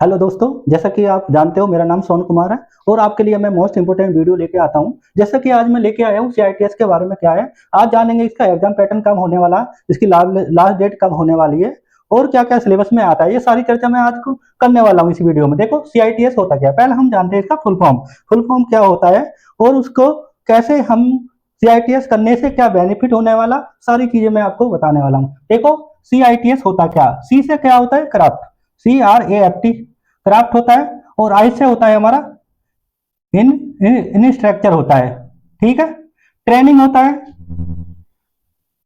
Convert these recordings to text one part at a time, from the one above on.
Hello दोस्तों, जैसा कि आप जानते हो मेरा नाम सोन कुमार है और आपके लिए मैं मोस्ट इंपोर्टेंट वीडियो लेके आता हूं। जैसा कि आज मैं लेके आया हूं सीआईटीएस के बारे में क्या है। आज जानेंगे इसका एग्जाम पैटर्न कब होने वाला है, इसकी लास्ट डेट कब होने वाली है और क्या क्या सिलेबस में आता है। ये सारी चर्चा मैं आज को करने वाला हूँ इस वीडियो में। देखो सीआईटीएस होता क्या है, पहले हम जानते हैं इसका फुल फॉर्म क्या होता है और उसको कैसे हम सीआईटीएस करने से क्या बेनिफिट होने वाला, सारी चीजें मैं आपको बताने वाला हूँ। देखो सीआईटीएस होता क्या, सी से क्या होता है, क्राफ्ट, CRAFT क्राफ्ट होता है। और आई से होता है हमारा इंस्ट्रक्चर होता है, ठीक है। ट्रेनिंग होता है,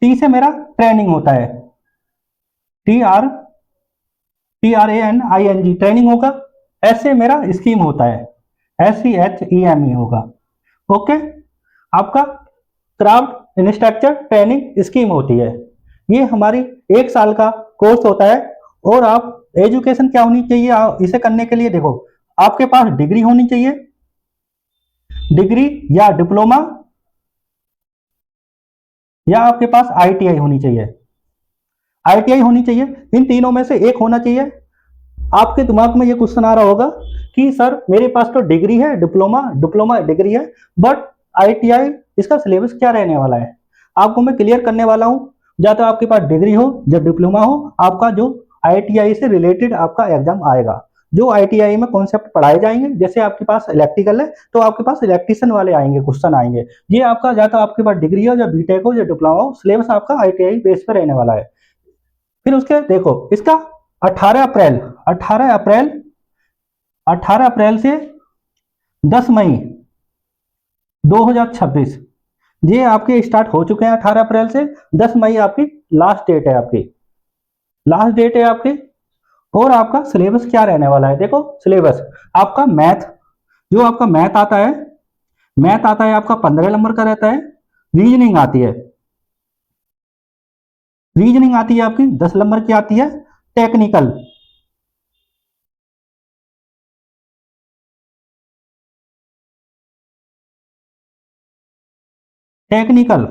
टी से मेरा ट्रेनिंग होता है, TRANING ट्रेनिंग होगा। एस से मेरा स्कीम होता है, SCHEME होगा। ओके, आपका क्राफ्ट इंस्ट्रक्चर ट्रेनिंग स्कीम होती है। ये हमारी 1 साल का कोर्स होता है। और आप एजुकेशन क्या होनी चाहिए इसे करने के लिए, देखो आपके पास डिग्री होनी चाहिए, डिग्री या डिप्लोमा, या आपके पास ITI होनी चाहिए। ITI होनी चाहिए, इन तीनों में से एक होना चाहिए। आपके दिमाग में ये क्वेश्चन आ रहा होगा कि सर मेरे पास तो डिग्री है, डिप्लोमा डिग्री है, बट ITI इसका सिलेबस क्या रहने वाला है, आपको मैं क्लियर करने वाला हूं। या तो आपके पास डिग्री हो या डिप्लोमा हो, आपका जो ITI से रिलेटेड आपका एग्जाम आएगा। जो ITI में कॉन्सेप्ट पढ़ाए जाएंगे, जैसे आपके पास इलेक्ट्रिकल है तो आपके पास इलेक्ट्रिशियन वाले आएंगे, क्वेश्चन आएंगे। ये आपका या तो आपके पास डिग्री हो या बीटेक हो या डिप्लोमा हो, सिलेबस आपका ITI बेस पर रहने वाला है। फिर उसके देखो इसका 18 अप्रैल 18 अप्रैल 18 अप्रैल से 10 मई 2026 ये आपके स्टार्ट हो चुके हैं। 18 अप्रैल से 10 मई आपकी लास्ट डेट है, आपकी। और आपका सिलेबस क्या रहने वाला है, देखो सिलेबस आपका मैथ, जो आपका मैथ आता है आपका 15 नंबर का रहता है। रीजनिंग आती है आपकी 10 नंबर की आती है। टेक्निकल टेक्निकल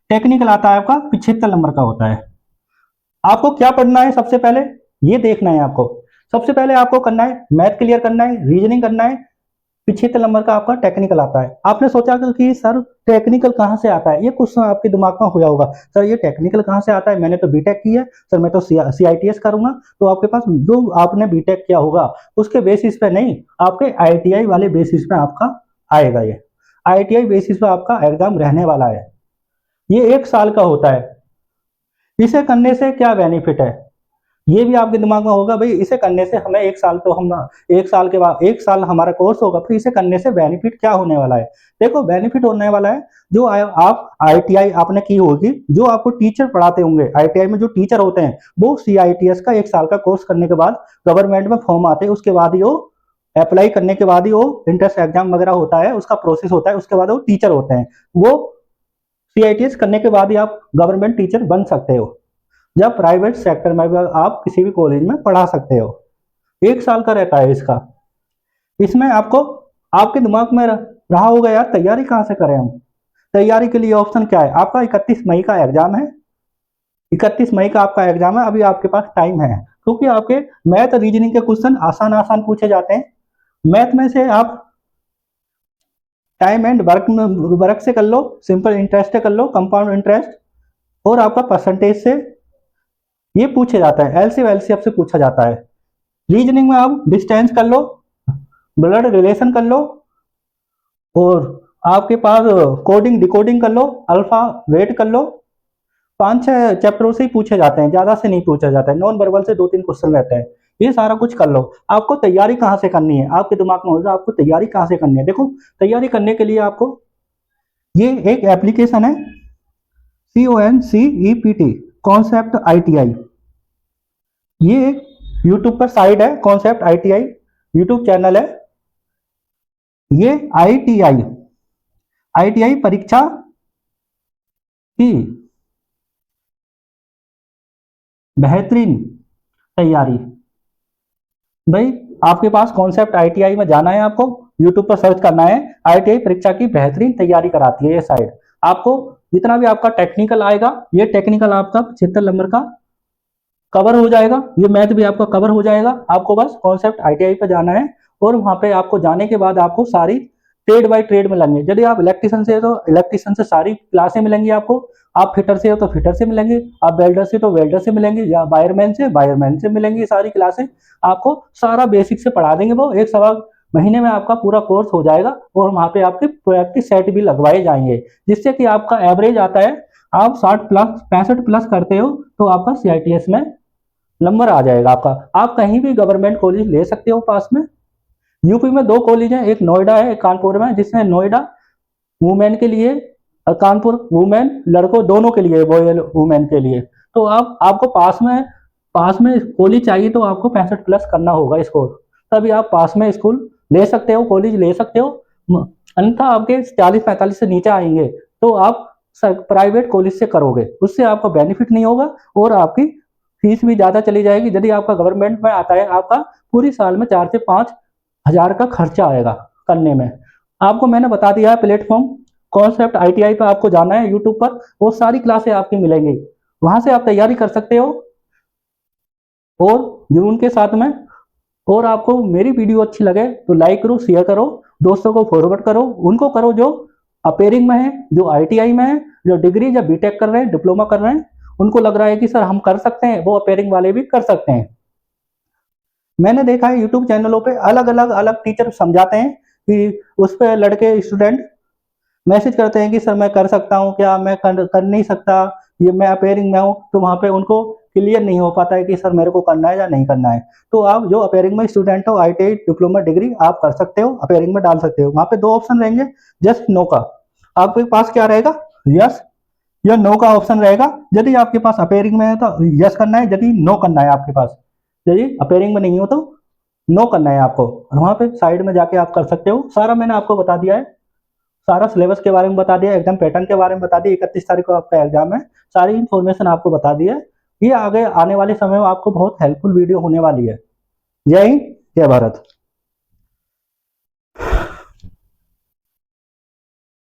टेक्निकल आता है आपका 75 नंबर का होता है। आपको क्या पढ़ना है, सबसे पहले ये देखना है आपको। सबसे पहले आपको करना है मैथ क्लियर करना है, रीजनिंग करना है। 75 नंबर का आपका टेक्निकल आता है। आपने सोचा कि सर टेक्निकल कहाँ से आता है, ये क्वेश्चन आपके दिमाग में होया होगा, सर ये टेक्निकल कहाँ से आता है, मैंने तो बीटेक की है सर, मैं तो CITS करूंगा। तो आपके पास जो आपने बीटेक किया होगा उसके बेसिस पे नहीं, आपके ITI वाले बेसिस पे आपका आएगा। ये ITI बेसिस पे आपका एग्जाम रहने वाला है। ये 1 साल का होता है। इसे करने से क्या बेनिफिट है, ये भी आपके दिमाग में होगा, भाई इसे करने से हमें 1 साल तो हम 1 साल के बाद 1 साल हमारा कोर्स होगा, फिर इसे करने से बेनिफिट क्या होने वाला है। देखो बेनिफिट होने वाला है, जो आप ITI आपने की होगी, जो आपको टीचर पढ़ाते होंगे ITI में, जो टीचर होते हैं वो CITS का 1 साल का कोर्स करने के बाद गवर्नमेंट में फॉर्म आते हैं, उसके बाद ही वो अप्लाई करने के बाद ही वो इंट्रेंस एग्जाम वगैरह होता है, उसका प्रोसेस होता है, उसके बाद वो टीचर होते हैं। वो CITS करने के बाद ही आप गवर्नमेंट टीचर बन सकते हो, जब प्राइवेट सेक्टर में भी आप किसी भी कॉलेज में पढ़ा सकते हो। 1 साल का रहता है इसका। इसमें आपको आपके दिमाग में रहा होगा यार तैयारी कहाँ से करें हम। तैयारी के लिए ऑप्शन क्या है, आपका 31 मई का एग्जाम है। 31 मई का आपका एग्जाम है, अभी आपके पास टाइम है, क्योंकि आपके मैथ रीजनिंग के क्वेश्चन आसान आसान पूछे जाते हैं। मैथ में से आप टाइम एंड वर्क से कर लो, सिंपल इंटरेस्ट से कर लो, कंपाउंड इंटरेस्ट, और आपका परसेंटेज से ये पूछा जाता है, LCM से पूछा जाता है। रीजनिंग में आप डिस्टेंस कर लो, ब्लड रिलेशन कर लो, और आपके पास कोडिंग डिकोडिंग कर लो, अल्फा वेट कर लो। 5-6 चैप्टरों से ही पूछे जाते हैं, ज्यादा से नहीं पूछा जाता है। नॉन वर्बल से 2-3 क्वेश्चन रहते हैं। ये सारा कुछ कर लो। आपको तैयारी कहाँ से करनी है, आपके दिमाग में होगा आपको तैयारी कहाँ से करनी है। देखो तैयारी करने के लिए आपको ये एक एप्लीकेशन है, CONCEPT कॉन्सेप्ट ITI। ये एक यूट्यूब पर साइट है, कॉन्सेप्ट ITI यूट्यूब चैनल है। ये ITI परीक्षा की बेहतरीन तैयारी। भाई आपके पास कॉन्सेप्ट ITI में जाना है, आपको यूट्यूब पर सर्च करना है, ITI परीक्षा की बेहतरीन तैयारी कराती है ये साइट। आपको जितना भी आपका टेक्निकल आएगा, ये टेक्निकल आपका 75 नंबर का कवर हो जाएगा, ये मैथ भी आपका कवर हो जाएगा। आपको बस कॉन्सेप्ट आईटीआई पे जाना है और वहाँ पे आपको जाने के बाद आपको सारी ट्रेड बाय ट्रेड मिलेंगे। यदि आप इलेक्ट्रिशियन से हो तो इलेक्ट्रिशियन से सारी क्लासें मिलेंगी आपको, आप फिटर से हो तो फिटर से मिलेंगे, आप वेल्डर से तो वेल्डर से मिलेंगे, या वायरमैन से मिलेंगी सारी क्लासें। आपको सारा बेसिक से पढ़ा देंगे, वो एक सवा महीने में आपका पूरा कोर्स हो जाएगा और वहाँ पे आपके प्रैक्टिस सेट भी लगवाए जाएंगे, जिससे कि आपका एवरेज आता है, आप 60 प्लस 65 प्लस करते हो तो आपका सीआईटीएस में नंबर आ जाएगा आपका। आप कहीं भी गवर्नमेंट कॉलेज ले सकते हो पास में। यूपी में 2 कॉलेज हैं, एक नोएडा है, एक कानपुर में, जिसमें नोएडा वुमेन के लिए और कानपुर वुमेन लड़कों दोनों के लिए, बॉय वुमेन के लिए। तो आप आपको पास में कॉलेज चाहिए तो आपको 65 प्लस करना होगा स्कोर, तभी आप पास में स्कूल ले सकते हो, कॉलेज ले सकते हो। अन्यथा आपके 40-45 से नीचे आएंगे तो आप प्राइवेट कॉलेज से करोगे, उससे आपको बेनिफिट नहीं होगा और आपकी फीस भी ज्यादा चली जाएगी। यदि आपका गवर्नमेंट में आता है, आपका पूरी साल में 4 से 5 हजार का खर्चा आएगा करने में। आपको मैंने बता दिया है प्लेटफॉर्म, कॉन्सेप्ट आईटीआई पे आपको जाना है, यूट्यूब पर वो सारी क्लासें आपकी मिलेंगी, वहां से आप तैयारी कर सकते हो और जुनून के साथ में। और आपको मेरी वीडियो अच्छी लगे तो लाइक करो, शेयर करो, दोस्तों को फॉरवर्ड करो, उनको करो जो अपेयरिंग में है, जो आईटीआई में है, जो डिग्री या बीटेक कर रहे हैं, डिप्लोमा कर रहे हैं, उनको लग रहा है कि सर हम कर सकते हैं, वो अपेयरिंग वाले भी कर सकते हैं। मैंने देखा है यूट्यूब चैनलों पे अलग अलग अलग टीचर समझाते हैं कि उस पर लड़के स्टूडेंट मैसेज करते हैं कि सर मैं कर सकता हूँ क्या, मैं कर नहीं सकता, ये मैं अपेयरिंग में हूँ, तो वहाँ पे उनको क्लियर नहीं हो पाता है कि सर मेरे को करना है या नहीं करना है। तो आप जो अपेयरिंग में स्टूडेंट हो, आईटीआई डिप्लोमा डिग्री आप कर सकते हो, अपेयरिंग में डाल सकते हो। वहाँ पे 2 ऑप्शन रहेंगे, यस नो का। आपके पास क्या रहेगा, यस या नो का ऑप्शन रहेगा। यदि आपके पास अपेयरिंग में है तो यस करना है, यदि नो करना है आपके पास, यदि अपेयरिंग में नहीं हो तो नो करना है आपको। और वहाँ पे साइड में जाके आप कर सकते हो। सारा मैंने आपको बता दिया है, सारा सिलेबस के बारे में बता दिया, एग्जाम पैटर्न के बारे में बता दिया, 31 तारीख को आपका एग्जाम है, सारी इन्फॉर्मेशन आपको बता दी है। ये आगे आने वाले समय में आपको बहुत हेल्पफुल वीडियो होने वाली है। जय हिंद, जय भारत।